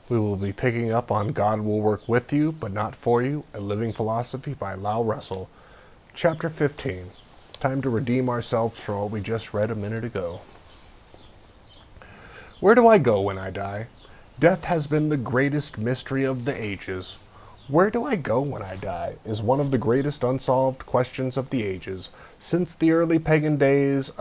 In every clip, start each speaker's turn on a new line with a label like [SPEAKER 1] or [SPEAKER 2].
[SPEAKER 1] We will be picking up on God Will Work With You, But Not For You, A Living Philosophy by Lau Russell. Chapter 15. Time to redeem ourselves from what we just read a minute ago. Where do I go when I die? Death has been the greatest mystery of the ages. Where do I go when I die is one of the greatest unsolved questions of the ages. Since the early pagan days,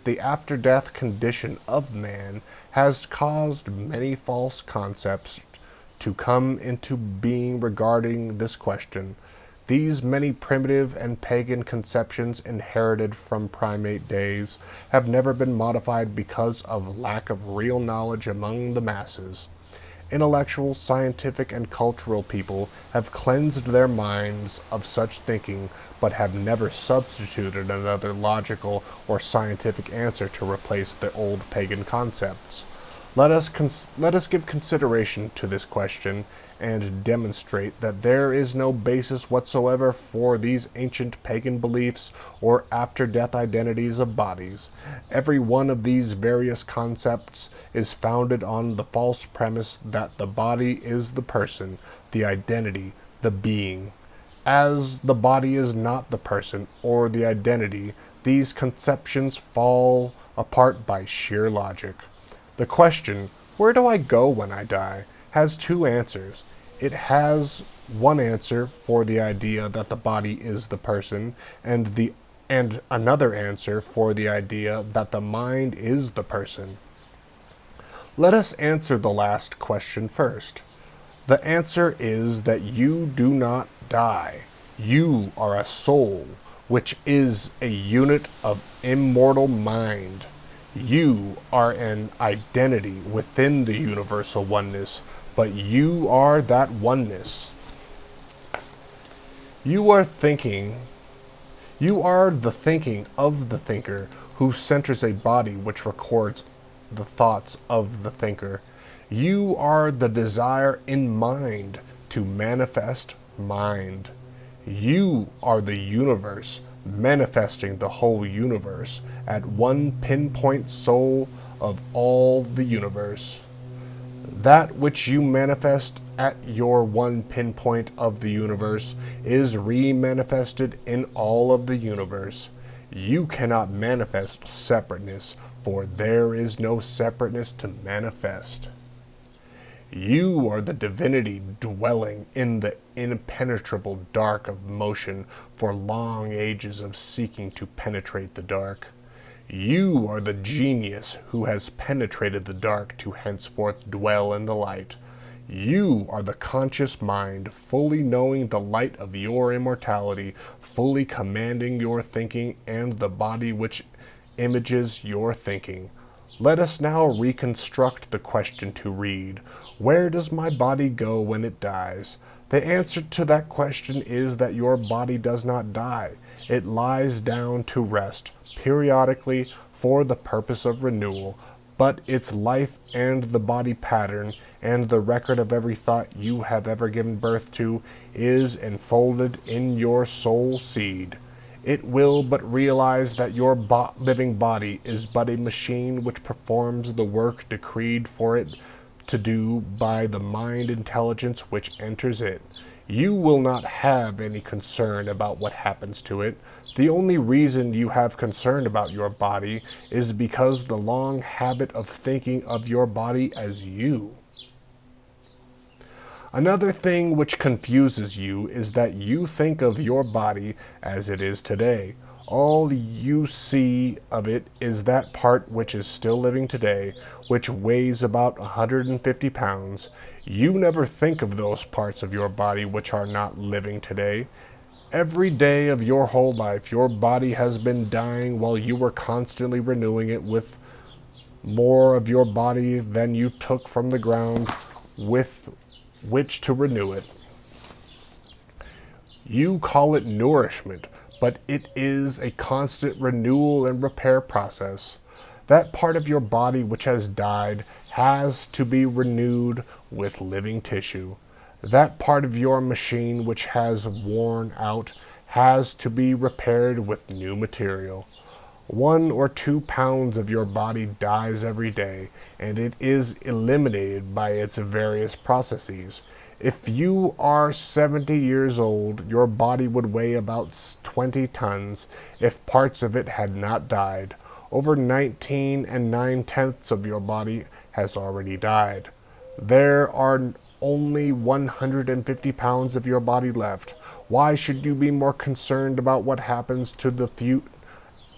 [SPEAKER 1] the after-death condition of man has caused many false concepts to come into being regarding this question. These many primitive and pagan conceptions inherited from primate days have never been modified because of lack of real knowledge among the masses. Intellectual, scientific, and cultural people have cleansed their minds of such thinking, but have never substituted another logical or scientific answer to replace the old pagan concepts. Let us give consideration to this question and demonstrate that there is no basis whatsoever for these ancient pagan beliefs or after-death identities of bodies. Every one of these various concepts is founded on the false premise that the body is the person, the identity, the being. As the body is not the person or the identity, these conceptions fall apart by sheer logic. The question, where do I go when I die, has two answers. It has one answer for the idea that the body is the person, and another answer for the idea that the mind is the person. Let us answer the last question first. The answer is that you do not die. You are a soul, which is a unit of immortal mind. You are an identity within the universal oneness, but you are that oneness. You are thinking. You are the thinking of the thinker who centers a body which records the thoughts of the thinker. You are the desire in mind to manifest mind. You are the universe manifesting the whole universe at one pinpoint soul of all the universe. That which you manifest at your one pinpoint of the universe is re-manifested in all of the universe. You cannot manifest separateness, for there is no separateness to manifest. You are the divinity dwelling in the impenetrable dark of motion for long ages of seeking to penetrate the dark. You are the genius who has penetrated the dark to henceforth dwell in the light. You are the conscious mind, fully knowing the light of your immortality, fully commanding your thinking and the body which images your thinking. Let us now reconstruct the question to read, where does my body go when it dies? The answer to that question is that your body does not die. It lies down to rest, periodically for the purpose of renewal, but its life and the body pattern and the record of every thought you have ever given birth to is enfolded in your soul seed. It will but realize that your living body is but a machine which performs the work decreed for it to do by the mind intelligence which enters it. You will not have any concern about what happens to it. The only reason you have concern about your body is because the long habit of thinking of your body as you. Another thing which confuses you is that you think of your body as it is today. All you see of it is that part which is still living today, which weighs about 150 pounds. You never think of those parts of your body which are not living today. Every day of your whole life, your body has been dying while you were constantly renewing it with more of your body than you took from the ground with which to renew it. You call it nourishment, but it is a constant renewal and repair process. That part of your body which has died has to be renewed with living tissue. That part of your machine which has worn out has to be repaired with new material. 1 or 2 pounds of your body dies every day, and it is eliminated by its various processes. If you are 70 years old, your body would weigh about 20 tons if parts of it had not died. Over 19 and 9/10ths of your body has already died. There are only 150 pounds of your body left. Why should you be more concerned about what happens to the few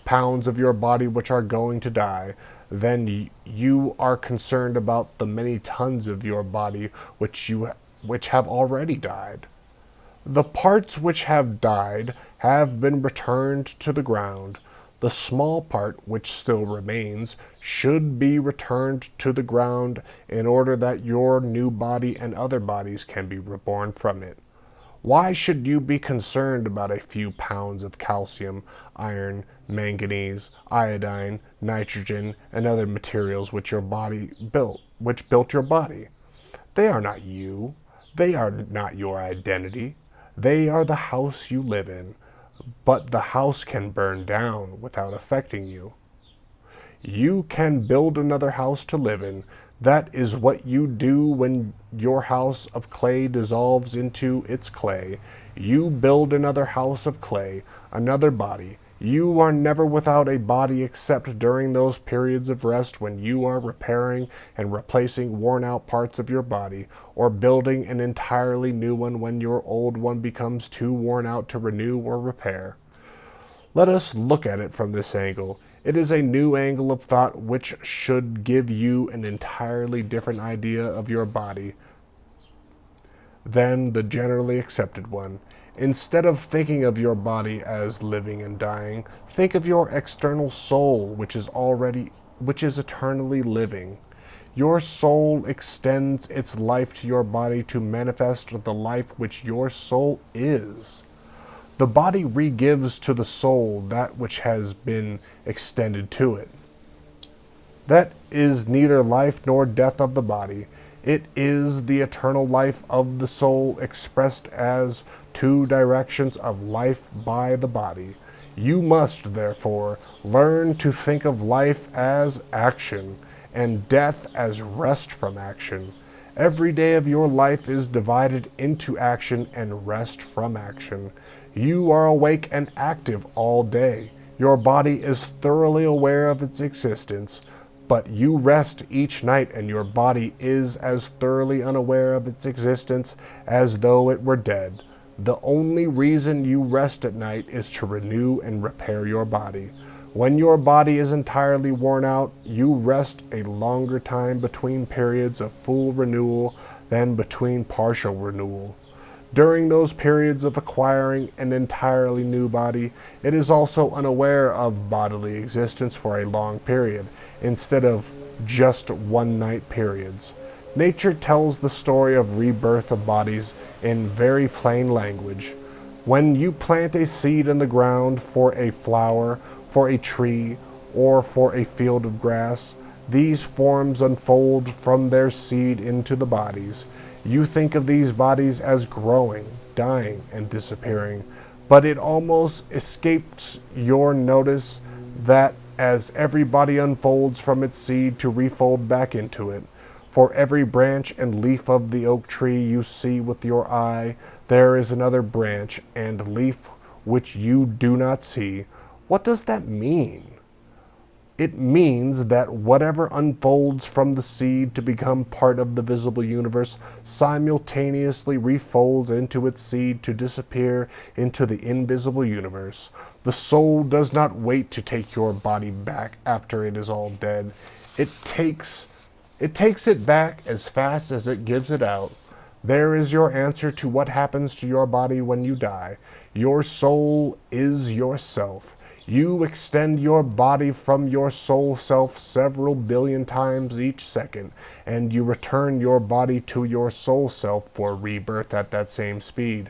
[SPEAKER 1] pounds of your body which are going to die than you are concerned about the many tons of your body which have already died? The parts which have died have been returned to the ground. The small part which still remains should be returned to the ground in order that your new body and other bodies can be reborn from it. Why should you be concerned about a few pounds of calcium, iron, manganese, iodine, nitrogen, and other materials which built your body? They are not you. They are not your identity. They are the house you live in. But the house can burn down without affecting you. You can build another house to live in. That is what you do when your house of clay dissolves into its clay. You build another house of clay, another body. You are never without a body except during those periods of rest when you are repairing and replacing worn-out parts of your body, or building an entirely new one when your old one becomes too worn out to renew or repair. Let us look at it from this angle. It is a new angle of thought which should give you an entirely different idea of your body than the generally accepted one. Instead of thinking of your body as living and dying, think of your external soul, which is eternally living. Your soul extends its life to your body to manifest the life which your soul is. The body re-gives to the soul that which has been extended to it. That is neither life nor death of the body. It is the eternal life of the soul expressed as two directions of life by the body. You must, therefore, learn to think of life as action and death as rest from action. Every day of your life is divided into action and rest from action. You are awake and active all day. Your body is thoroughly aware of its existence, but you rest each night and your body is as thoroughly unaware of its existence as though it were dead. The only reason you rest at night is to renew and repair your body. When your body is entirely worn out, you rest a longer time between periods of full renewal than between partial renewal. During those periods of acquiring an entirely new body, it is also unaware of bodily existence for a long period, instead of just one-night periods. Nature tells the story of rebirth of bodies in very plain language. When you plant a seed in the ground for a flower, for a tree, or for a field of grass, these forms unfold from their seed into the bodies. You think of these bodies as growing, dying, and disappearing, but it almost escapes your notice that as every body unfolds from its seed to refold back into it, for every branch and leaf of the oak tree you see with your eye, there is another branch and leaf which you do not see. What does that mean? It means that whatever unfolds from the seed to become part of the visible universe simultaneously refolds into its seed to disappear into the invisible universe. The soul does not wait to take your body back after it is all dead. It takes it back as fast as it gives it out. There is your answer to what happens to your body when you die. Your soul is yourself. You extend your body from your soul self several billion times each second, and you return your body to your soul self for rebirth at that same speed.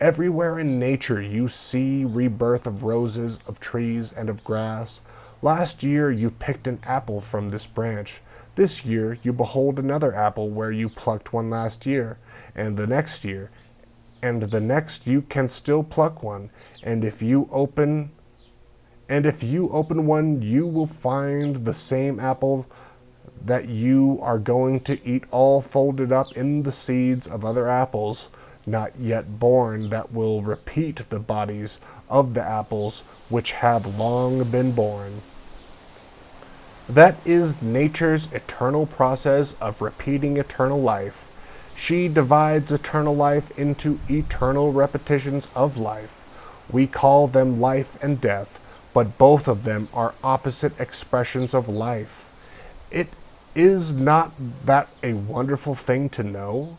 [SPEAKER 1] Everywhere in nature you see rebirth of roses, of trees, and of grass. Last year you picked an apple from this branch. This year you behold another apple where you plucked one last year, and the next year, and the next you can still pluck one, and if you open And if you open one, you will find the same apple that you are going to eat, all folded up in the seeds of other apples not yet born, that will repeat the bodies of the apples which have long been born. That is nature's eternal process of repeating eternal life. She divides eternal life into eternal repetitions of life. We call them life and death, but both of them are opposite expressions of life. It is not that a wonderful thing to know?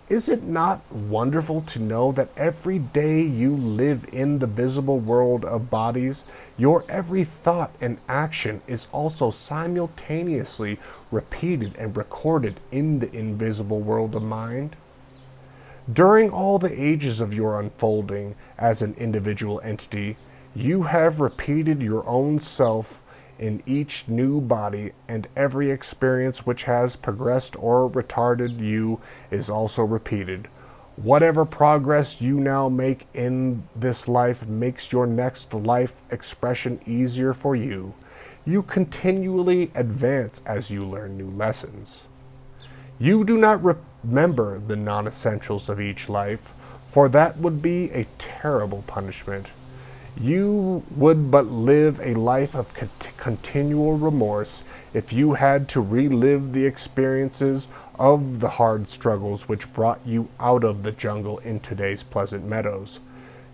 [SPEAKER 1] Is it not wonderful to know that every day you live in the visible world of bodies, your every thought and action is also simultaneously repeated and recorded in the invisible world of mind? During all the ages of your unfolding as an individual entity, you have repeated your own self in each new body, and every experience which has progressed or retarded you is also repeated. Whatever progress you now make in this life makes your next life expression easier for you. You continually advance as you learn new lessons. You do not remember the non-essentials of each life, for that would be a terrible punishment. You would but live a life of continual remorse if you had to relive the experiences of the hard struggles which brought you out of the jungle in today's pleasant meadows.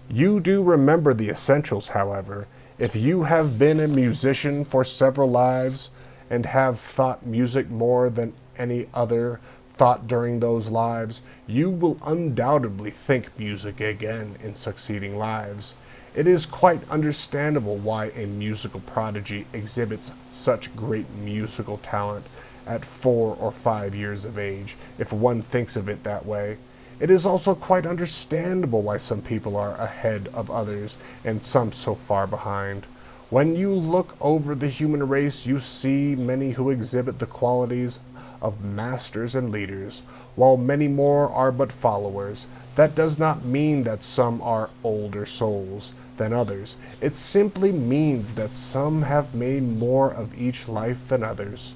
[SPEAKER 1] You do remember the essentials, however. If you have been a musician for several lives and have thought music more than any other thought during those lives, you will undoubtedly think music again in succeeding lives. It is quite understandable why a musical prodigy exhibits such great musical talent at 4 or 5 years of age, if one thinks of it that way. It is also quite understandable why some people are ahead of others and some so far behind. When you look over the human race, you see many who exhibit the qualities of masters and leaders, while many more are but followers. That does not mean that some are older souls than others. It simply means that some have made more of each life than others.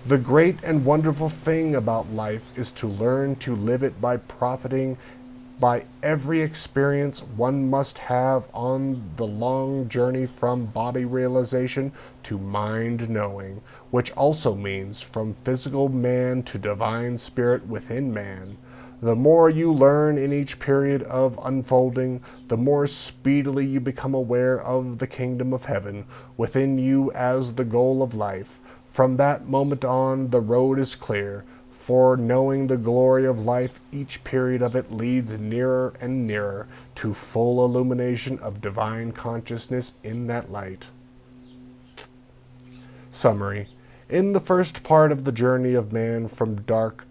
[SPEAKER 1] The great and wonderful thing about life is to learn to live it by profiting by every experience one must have on the long journey from body realization to mind knowing, which also means from physical man to divine spirit within man. The more you learn in each period of unfolding, the more speedily you become aware of the kingdom of heaven within you as the goal of life. From that moment on, the road is clear, for knowing the glory of life, each period of it leads nearer and nearer to full illumination of divine consciousness in that light. Summary. In the first part of the journey of man from dark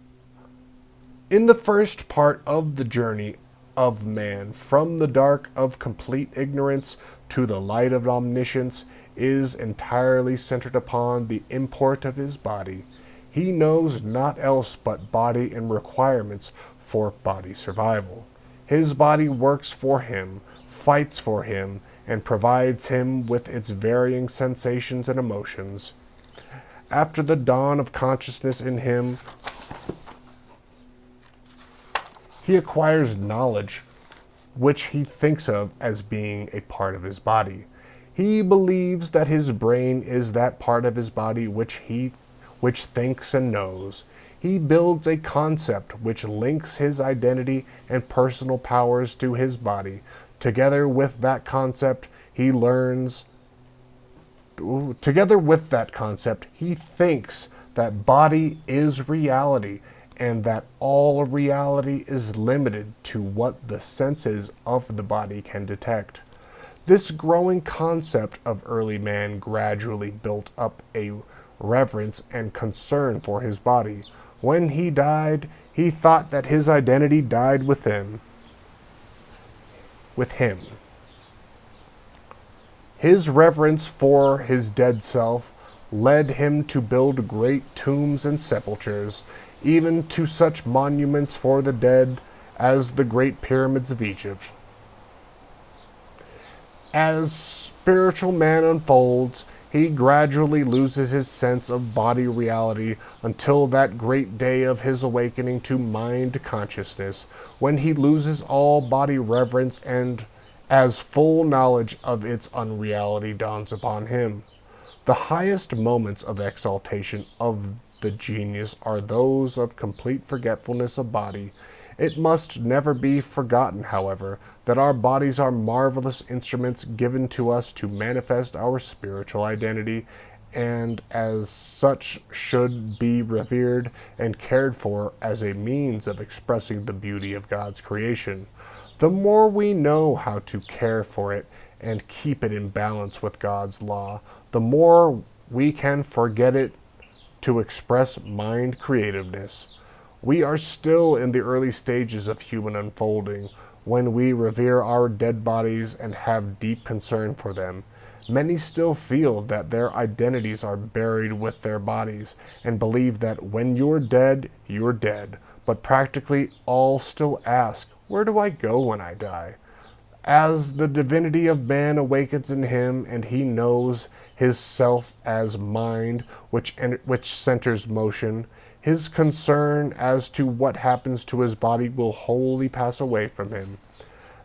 [SPEAKER 1] In the first part of the journey of man from the dark of complete ignorance to the light of omniscience is entirely centered upon the import of his body. He knows naught else but body and requirements for body survival. His body works for him, fights for him, and provides him with its varying sensations and emotions. After the dawn of consciousness in him, he acquires knowledge, which he thinks of as being a part of his body. He believes that his brain is that part of his body which thinks and knows. He builds a concept which links his identity and personal powers to his body. Together with that concept, he thinks that body is reality, and that all reality is limited to what the senses of the body can detect. This growing concept of early man gradually built up a reverence and concern for his body. When he died, he thought that his identity died with him. His reverence for his dead self led him to build great tombs and sepulchres, even to such monuments for the dead as the great pyramids of Egypt. As spiritual man unfolds, he gradually loses his sense of body reality until that great day of his awakening to mind consciousness, when he loses all body reverence and as full knowledge of its unreality dawns upon him. The highest moments of exaltation of the genius are those of complete forgetfulness of body. It must never be forgotten, however, that our bodies are marvelous instruments given to us to manifest our spiritual identity, and as such should be revered and cared for as a means of expressing the beauty of God's creation. The more we know how to care for it and keep it in balance with God's law, the more we can forget it to express mind creativeness. We are still in the early stages of human unfolding when we revere our dead bodies and have deep concern for them. Many still feel that their identities are buried with their bodies and believe that when you're dead, you're dead. But practically all still ask, where do I go when I die? As the divinity of man awakens in him and he knows his self as mind, which centers motion, his concern as to what happens to his body will wholly pass away from him.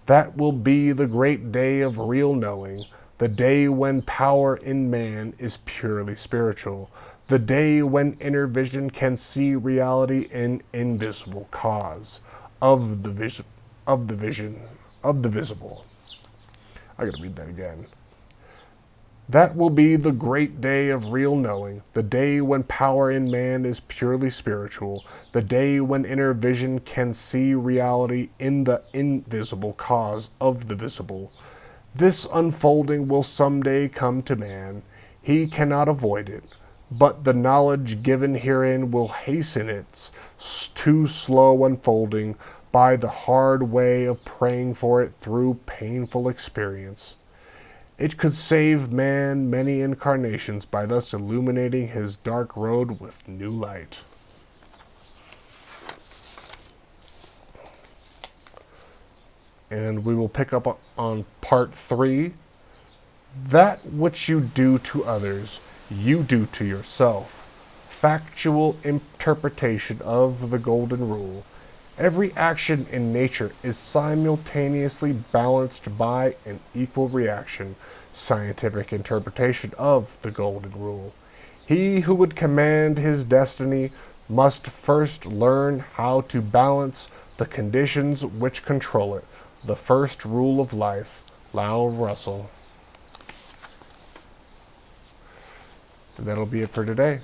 [SPEAKER 1] That will be the great day of real knowing, the day when power in man is purely spiritual, the day when inner vision can see reality in invisible cause of the vision of the visible. I gotta read that again. That will be the great day of real knowing, the day when power in man is purely spiritual, the day when inner vision can see reality in the invisible cause of the visible. This unfolding will someday come to man. He cannot avoid it, but the knowledge given herein will hasten its too slow unfolding by the hard way of praying for it through painful experience. It could save man many incarnations by thus illuminating his dark road with new light. And we will pick up on part 3. That which you do to others, you do to yourself. Factual interpretation of the Golden Rule. Every action in nature is simultaneously balanced by an equal reaction. Scientific interpretation of the Golden Rule. He who would command his destiny must first learn how to balance the conditions which control it. The first rule of life. Lowell Russell. And that'll be it for today.